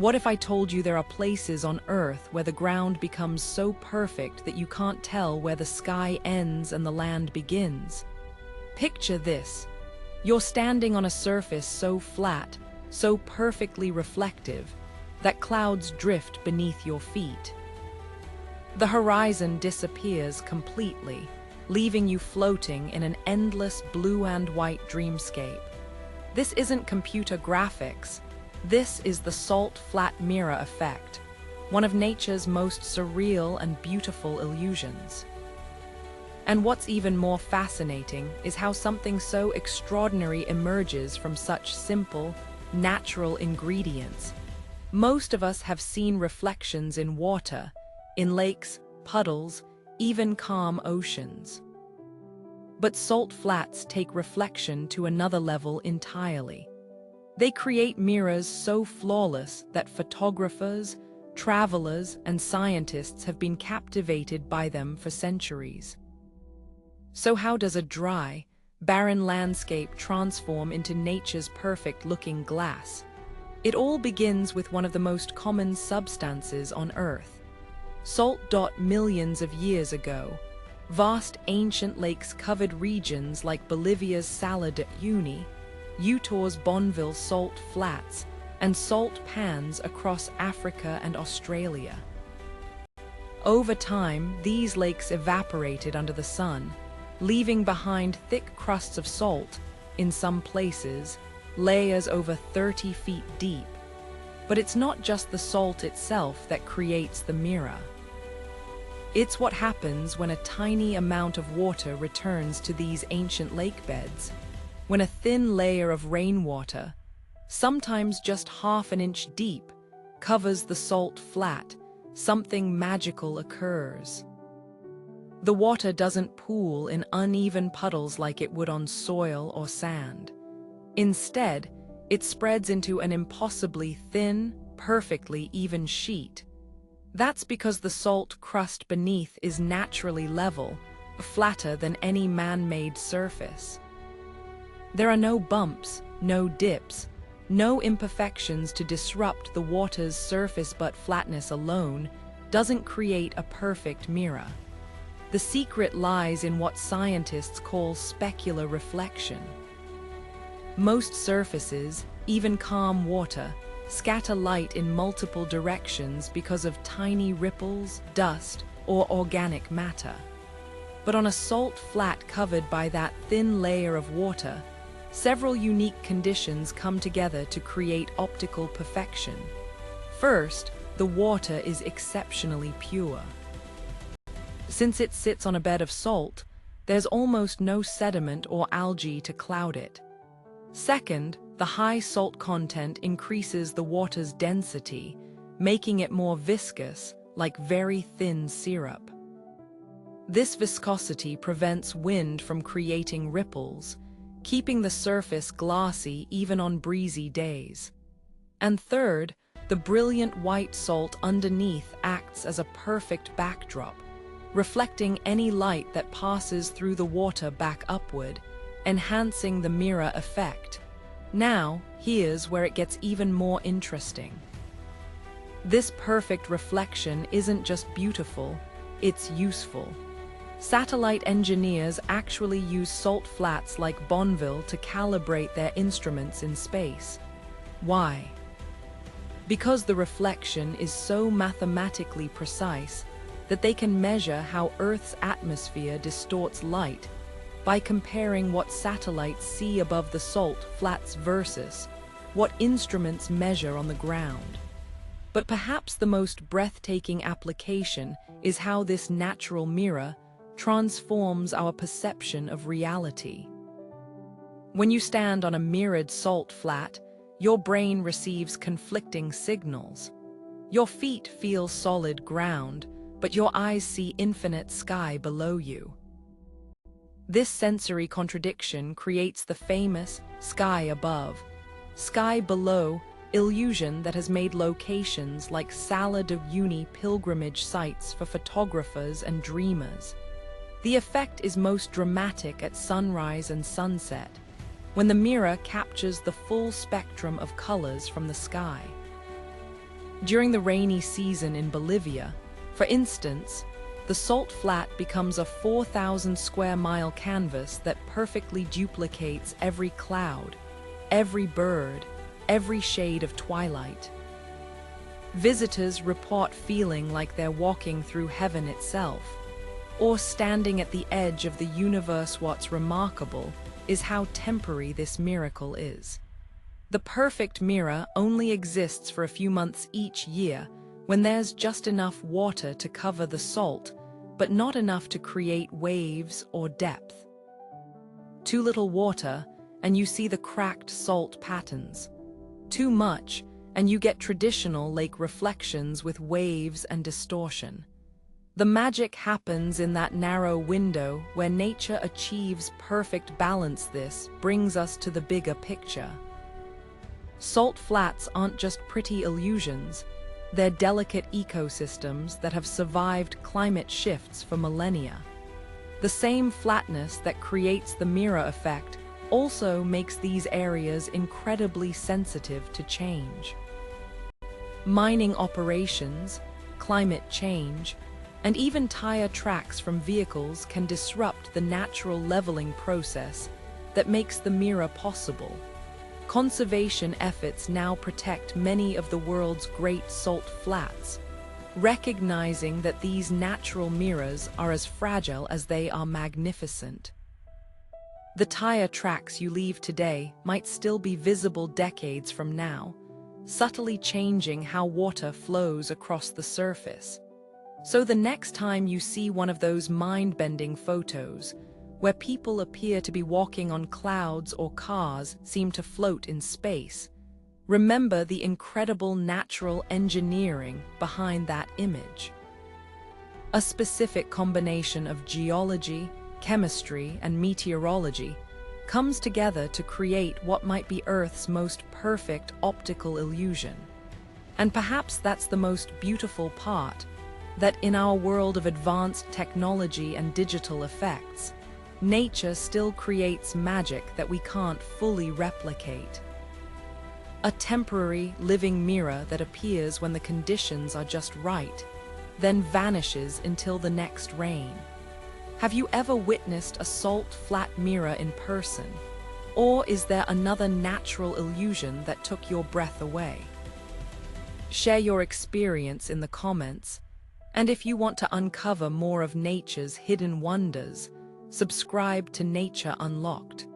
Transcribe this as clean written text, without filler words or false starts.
What if I told you there are places on Earth where the ground becomes so perfect that you can't tell where the sky ends and the land begins? Picture this. You're standing on a surface so flat, so perfectly reflective, that clouds drift beneath your feet. The horizon disappears completely, leaving you floating in an endless blue and white dreamscape. This isn't computer graphics. This is the salt flat mirror effect, one of nature's most surreal and beautiful illusions. And what's even more fascinating is how something so extraordinary emerges from such simple, natural ingredients. Most of us have seen reflections in water, in lakes, puddles, even calm oceans. But salt flats take reflection to another level entirely. They create mirrors so flawless that photographers, travelers, and scientists have been captivated by them for centuries. So how does a dry, barren landscape transform into nature's perfect-looking glass? It all begins with one of the most common substances on Earth. Salt. Millions of years ago, vast ancient lakes covered regions like Bolivia's Salar de Uyuni, Utah's Bonneville salt flats, and salt pans across Africa and Australia. Over time, these lakes evaporated under the sun, leaving behind thick crusts of salt, in some places, layers over 30 feet deep. But it's not just the salt itself that creates the mirror. It's what happens when a tiny amount of water returns to these ancient lake beds. When a thin layer of rainwater, sometimes just half an inch deep, covers the salt flat, something magical occurs. The water doesn't pool in uneven puddles like it would on soil or sand. Instead, it spreads into an impossibly thin, perfectly even sheet. That's because the salt crust beneath is naturally level, flatter than any man-made surface. There are no bumps, no dips, no imperfections to disrupt the water's surface, but flatness alone doesn't create a perfect mirror. The secret lies in what scientists call specular reflection. Most surfaces, even calm water, scatter light in multiple directions because of tiny ripples, dust, or organic matter. But on a salt flat covered by that thin layer of water, several unique conditions come together to create optical perfection. First, the water is exceptionally pure. Since it sits on a bed of salt, there's almost no sediment or algae to cloud it. Second, the high salt content increases the water's density, making it more viscous, like very thin syrup. This viscosity prevents wind from creating ripples, keeping the surface glassy even on breezy days. And third, the brilliant white salt underneath acts as a perfect backdrop, reflecting any light that passes through the water back upward, enhancing the mirror effect. Now, here's where it gets even more interesting. This perfect reflection isn't just beautiful, it's useful. Satellite engineers actually use salt flats like Bonneville to calibrate their instruments in space. Why? Because the reflection is so mathematically precise that they can measure how Earth's atmosphere distorts light by comparing what satellites see above the salt flats versus what instruments measure on the ground. But perhaps the most breathtaking application is how this natural mirror transforms our perception of reality. When you stand on a mirrored salt flat, your brain receives conflicting signals. Your feet feel solid ground, but your eyes see infinite sky below you. This sensory contradiction creates the famous sky above, sky below illusion that has made locations like Salar de Uyuni pilgrimage sites for photographers and dreamers. The effect is most dramatic at sunrise and sunset, when the mirror captures the full spectrum of colors from the sky. During the rainy season in Bolivia, for instance, the salt flat becomes a 4,000 square mile canvas that perfectly duplicates every cloud, every bird, every shade of twilight. Visitors report feeling like they're walking through heaven itself, or standing at the edge of the universe. What's remarkable is how temporary this miracle is. The perfect mirror only exists for a few months each year, when there's just enough water to cover the salt, but not enough to create waves or depth. Too little water, and you see the cracked salt patterns. Too much, and you get traditional lake reflections with waves and distortion. The magic happens in that narrow window where nature achieves perfect balance. This brings us to the bigger picture. Salt flats aren't just pretty illusions, they're delicate ecosystems that have survived climate shifts for millennia. The same flatness that creates the mirror effect also makes these areas incredibly sensitive to change. Mining operations, climate change, and even tire tracks from vehicles can disrupt the natural leveling process that makes the mirror possible. Conservation efforts now protect many of the world's great salt flats, recognizing that these natural mirrors are as fragile as they are magnificent. The tire tracks you leave today might still be visible decades from now, subtly changing how water flows across the surface. So the next time you see one of those mind-bending photos, where people appear to be walking on clouds or cars seem to float in space, remember the incredible natural engineering behind that image. A specific combination of geology, chemistry, and meteorology comes together to create what might be Earth's most perfect optical illusion. And perhaps that's the most beautiful part, that in our world of advanced technology and digital effects, nature still creates magic that we can't fully replicate. A temporary, living mirror that appears when the conditions are just right, then vanishes until the next rain. Have you ever witnessed a salt flat mirror in person? Or is there another natural illusion that took your breath away? Share your experience in the comments, and if you want to uncover more of nature's hidden wonders, subscribe to Nature Unlocked.